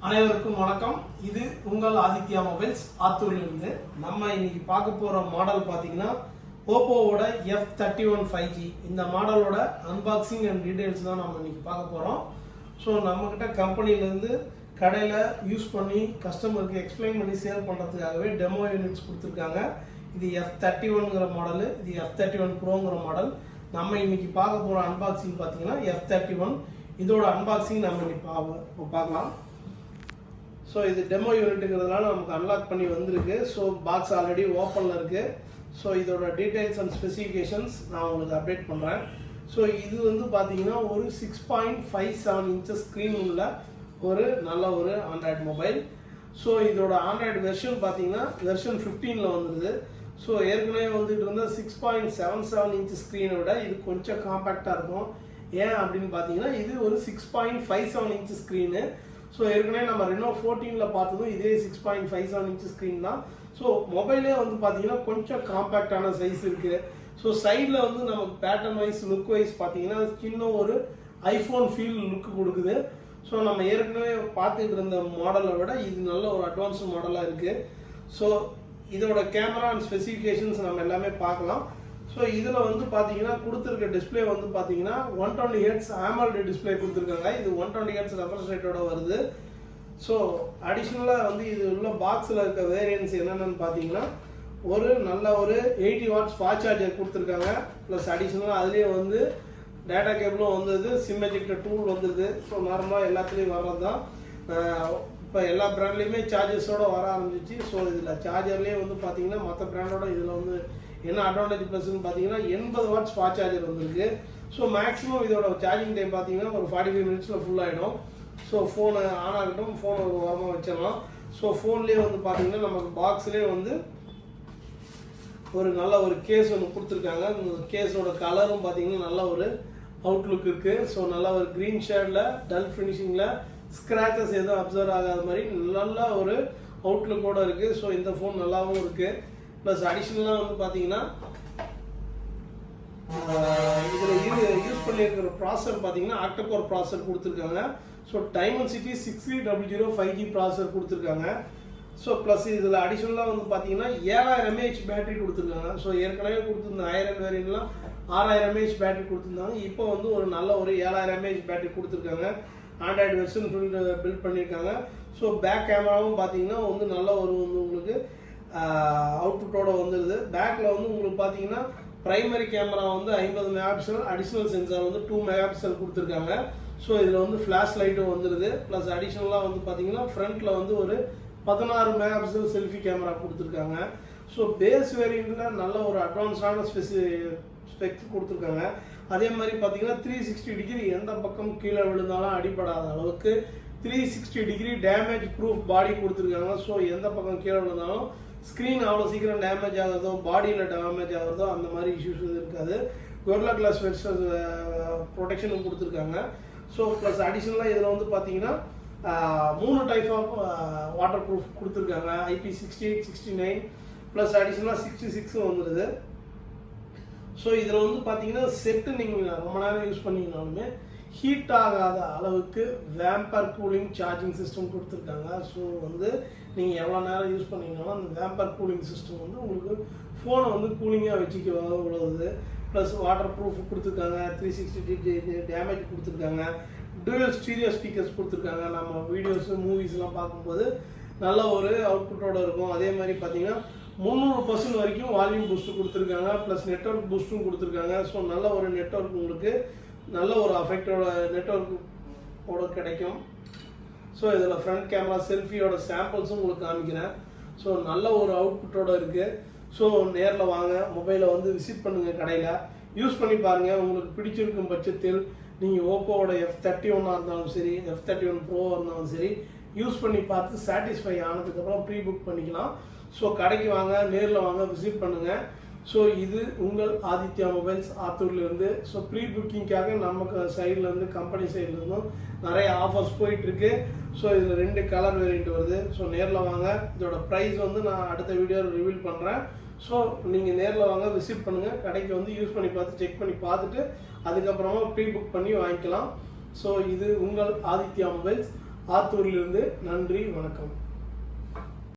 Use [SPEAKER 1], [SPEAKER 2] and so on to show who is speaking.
[SPEAKER 1] அனைவருக்கும் வணக்கம். இது உங்கள் ஆதித்யா மொபைல்ஸ் ஆத்தூரிலிருந்து. நம்ம இன்னைக்கு பார்க்க போற மாடல் பார்த்தீங்கன்னா ஓப்போவோட F31 5G. இந்த மாடலோட அன்பாக்சிங் அண்ட் டீடைல்ஸ் தான் நம்ம இன்னைக்கு பார்க்க போறோம். ஸோ நம்மக்கிட்ட கம்பெனிலேருந்து கடையில் யூஸ் பண்ணி கஸ்டமருக்கு எக்ஸ்பிளைன் பண்ணி சேல் பண்ணுறதுக்காகவே டெமோ யூனிட்ஸ் கொடுத்துருக்காங்க. இது F31ங்கிற மாடலு, இது F31 ப்ரோங்கிற மாடல். நம்ம இன்னைக்கு பார்க்க போகிற அன்பாக்சிங் பார்த்தீங்கன்னா F31. இதோட அன்பாக்சிங் நம்ம இன்னைக்கு பார்க்கலாம். ஸோ இது டெமோ யூனிட்டுங்கிறதுனால நமக்கு அன்லாக் பண்ணி வந்திருக்கு. ஸோ பாக்ஸ் ஆல்ரெடி ஓப்பனில் இருக்குது. ஸோ இதோட டீட்டெயில்ஸ் அண்ட் ஸ்பெசிஃபிகேஷன்ஸ் நான் உங்களுக்கு அப்டேட் பண்ணுறேன். ஸோ இது வந்து பார்த்தீங்கன்னா ஒரு 6.57 இன்ச்சஸ் ஸ்க்ரீன் உள்ள ஒரு நல்ல ஒரு ஆண்ட்ராய்டு மொபைல். ஸோ இதோட ஆண்ட்ராய்டு வெர்ஷன் பார்த்தீங்கன்னா வெர்ஷன் 15ல் வந்துடுது. ஸோ ஏற்கனவே வந்துட்டு இருந்த 6.77 இன்ச் ஸ்க்ரீனை விட இது கொஞ்சம் காம்பேக்டாக இருக்கும். ஏன் அப்படின்னு பார்த்தீங்கன்னா இது ஒரு 6.57 இன்ச் ஸ்க்ரீனு. ஸோ ஏற்கனவே நம்ம ரெனோ 14ல் பார்த்ததும் இதே 6.57 இன்ச் ஸ்க்ரீன் தான். ஸோ மொபைலே வந்து பார்த்தீங்கன்னா கொஞ்சம் காம்பேக்டான சைஸ் இருக்குது. ஸோ சைடில் வந்து நமக்கு பேட்டர்ன் வைஸ் லுக் வைஸ் பார்த்தீங்கன்னா சின்ன ஒரு ஐஃபோன் ஃபீல் லுக் கொடுக்குது. ஸோ நம்ம ஏற்கனவே பார்த்துட்டு இருந்த மாடலை விட இது நல்ல ஒரு அட்வான்ஸ்டு மாடலாக இருக்குது. ஸோ இதோட கேமரா அண்ட் ஸ்பெசிஃபிகேஷன்ஸ் நம்ம எல்லாமே பார்க்கலாம். ஸோ இதில் வந்து பார்த்தீங்கன்னா கொடுத்துருக்க டிஸ்பிளே வந்து பார்த்தீங்கன்னா 120 Hz AMOLED டிஸ்பிளே கொடுத்துருக்காங்க. இது 120 Hz ரெஃப்ரெஷ் ரேட்டோட வருது. ஸோ அடிஷ்னலாக வந்து இது உள்ள பாக்ஸில் இருக்க வேரியன்ஸ் என்னென்னு பார்த்தீங்கன்னா ஒரு நல்ல ஒரு 80 வாட்ஸ் ஃபாஸ்ட் சார்ஜர் கொடுத்துருக்காங்க. ப்ளஸ் அடிஷ்னலாக அதுலேயே வந்து டேட்டா கேபிளும் வந்தது, சிம் எஜெக்டர் டூல் வந்துடுது. ஸோ நார்மலாக எல்லாத்துலேயும் வர்றது தான். இப்போ எல்லா பிராண்ட்லேயுமே சார்ஜஸோட வர ஆரம்பிச்சிச்சு. ஸோ இதில் சார்ஜர்லேயே வந்து பார்த்தீங்கன்னா மற்ற பிராண்டோட இதில் வந்து என்ன அட்வான்டேஜ் ப்ளஸ்ன்னு பார்த்தீங்கன்னா 80 வாட்ஸ் ஃபாஸ்ட் சார்ஜர் வந்துருக்கு. ஸோ மேக்ஸிமம் இதோட சார்ஜிங் டைம் பார்த்தீங்கன்னா ஒரு 45 மினிட்ஸில் ஃபுல் ஆகிடும். ஸோ ஃபோனு ஆன் ஆகட்டும், ஃபோன் ஒரு ஓரமாக வச்சிடலாம். ஸோ ஃபோன்லேயே வந்து பார்த்தீங்கன்னா நமக்கு பாக்ஸ்லேயே வந்து ஒரு நல்ல ஒரு கேஸ் ஒன்று கொடுத்துருக்காங்க. இந்த கேஸோட கலரும் பார்த்தீங்கன்னா நல்ல ஒரு அவுட்லுக் இருக்குது. ஸோ நல்ல ஒரு க்ரீன் ஷேடில் டல் ஃபினிஷிங்கில் ஸ்க்ராச்சஸ் எதுவும் அப்சர்வ் ஆகாத மாதிரி நல்ல ஒரு அவுட்லுக்கோடு இருக்குது. ஸோ இந்த ஃபோன் நல்லாவும் இருக்குது. ப்ளஸ் அடிஷ்னலாக வந்து பார்த்தீங்கன்னா இதில் யூஸ் பண்ணியிருக்கிற ப்ராசர் பார்த்தீங்கன்னா ஆக்டோகோர் ப்ராசர் கொடுத்துருக்காங்க. ஸோ டைமென்சிட்டி 6300 5G ப்ராசர் கொடுத்துருக்காங்க. ஸோ ப்ளஸ் இதில் அடிஷ்னலாக வந்து பார்த்தீங்கன்னா 7000 mAh பேட்டரி கொடுத்துருக்காங்க. ஸோ ஏற்கனவே கொடுத்துருந்த 1000 வேரியன்ட்லாம் 6000 mAh பேட்டரி கொடுத்துருந்தாங்க. இப்போ வந்து ஒரு நல்ல ஒரு 7000 mAh பேட்டரி கொடுத்துருக்காங்க. ஆண்ட்ராய்டு வெர்ஷன் பில்ட் பண்ணியிருக்காங்க. ஸோ பேக் கேமராவும் பார்த்தீங்கன்னா வந்து நல்ல ஒரு வந்து உங்களுக்கு அவுட்புட்டோட வந்துடுது. பேக்கில் வந்து உங்களுக்கு பார்த்தீங்கன்னா ப்ரைமரி கேமரா வந்து 50 மெகாபிக்சல், அடிஷ்னல் சென்சார் வந்து 2 மெகாபிக்சல் கொடுத்துருக்காங்க. ஸோ இதில் வந்து ஃப்ளாஷ் லைட்டும் வந்துடுது. ப்ளஸ் அடிஷ்னலாக வந்து பார்த்தீங்கன்னா ஃப்ரண்ட்டில் வந்து ஒரு 16 மெகாபிக்சல் செல்ஃபி கேமரா கொடுத்துருக்காங்க. ஸோ பேஸ் வேரியண்ட்டில் நல்ல ஒரு அட்வான்ஸ்டான ஸ்பெக்ஸ் கொடுத்துருக்காங்க. அதே மாதிரி பார்த்தீங்கன்னா 360 டிகிரி எந்த பக்கம் கீழே விழுந்தாலும் அடிபடாத அளவுக்கு 360 டிகிரி டேமேஜ் ப்ரூஃப் பாடி கொடுத்துருக்காங்க. ஸோ எந்த பக்கம் கீழே விழுந்தாலும் ஸ்க்ரீன் அவ்வளோ சீக்கிரம் டேமேஜ் ஆகிறதோ பாடியில் டேமேஜ் ஆகிறதோ அந்த மாதிரி இஷ்யூஸ் இருக்காது. கொரில்லா கிளாஸ் ப்ரொடெக்ஷனும் கொடுத்துருக்காங்க. ஸோ ப்ளஸ் அடிஷ்னலாக இதில் வந்து பார்த்தீங்கன்னா 3 டைப் ஆஃப் வாட்டர் ப்ரூஃப் கொடுத்துருக்காங்க. IP68, 69 ப்ளஸ் அடிஷ்னலாக 66 வந்துடுது. ஸோ இதில் வந்து பார்த்தீங்கன்னா செட்டு நீங்கள் ரொம்ப நேரம் யூஸ் பண்ணிங்கனாலுமே ஹீட் ஆகாத அளவுக்கு வேம்பர் கூலிங் சார்ஜிங் சிஸ்டம் கொடுத்துருக்காங்க. ஸோ வந்து நீங்கள் எவ்வளோ நேரம் யூஸ் பண்ணிங்கனாலும் அந்த வேம்பர் கூலிங் சிஸ்டம் வந்து உங்களுக்கு ஃபோனை வந்து கூலிங்காக வச்சுக்க உள்ளது. ப்ளஸ் வாட்டர் ப்ரூஃப் கொடுத்துருக்காங்க, 360 டேமேஜ் கொடுத்துருக்காங்க, டூயல் ஸ்டீரியோ ஸ்பீக்கர்ஸ் கொடுத்துருக்காங்க. நம்ம வீடியோஸு மூவிஸ்லாம் பார்க்கும்போது நல்ல ஒரு அவுட்புட்டோடு இருக்கும். அதே மாதிரி பார்த்தீங்கன்னா 300% வரைக்கும் வால்யூம் பூஸ்ட்டு கொடுத்துருக்காங்க. ப்ளஸ் நெட்வொர்க் பூஸ்ட்டும் கொடுத்துருக்காங்க. ஸோ நல்ல ஒரு நெட்வொர்க் உங்களுக்கு நல்ல ஒரு அஃபெக்டோட நெட்வொர்க்கோட கிடைக்கும். ஸோ இதில் ஃப்ரண்ட் கேமரா செல்ஃபியோட சாம்பிள்ஸும் உங்களுக்கு காமிக்கிறேன். ஸோ நல்ல ஒரு அவுட்புட்டோடு இருக்குது. ஸோ நேரில் வாங்க, மொபைலை வந்து விசிட் பண்ணுங்கள், கடையில் யூஸ் பண்ணி பாருங்கள். உங்களுக்கு பிடிச்சிருக்கும் பட்சத்தில் நீங்கள் ஓப்போவோட F31 இருந்தாலும் சரி, F31 ப்ரோவாக இருந்தாலும் சரி யூஸ் பண்ணி பார்த்து சாட்டிஸ்ஃபை ஆனதுக்கப்புறம் ப்ரீ புக் பண்ணிக்கலாம். ஸோ கடைக்கு வாங்க, நேரில் வாங்க, விசிட் பண்ணுங்கள். ஸோ இது உங்கள் ஆதித்யா மொபைல்ஸ் ஆத்தூர்லேருந்து. ஸோ ப்ரீ புக்கிங்காக நமக்கு சைட்லேருந்து கம்பெனி சைட்லேருந்தும் நிறைய ஆஃபர்ஸ் போயிட்டுருக்கு. ஸோ இதில் 2 கலர் வேரியண்ட் வருது. ஸோ நேரில் வாங்க. இதோட ப்ரைஸ் வந்து நான் அடுத்த வீடியோவில் ரிவீல் பண்ணுறேன். ஸோ நீங்கள் நேரில் வாங்க, விசிட் பண்ணுங்கள், கடைக்கு வந்து யூஸ் பண்ணி பார்த்து செக் பண்ணி பார்த்துட்டு அதுக்கப்புறமா ப்ரீ புக் பண்ணி வாங்கிக்கலாம். ஸோ இது உங்கள் ஆதித்யா மொபைல்ஸ் ஆத்தூரிலிருந்து. நன்றி, வணக்கம்.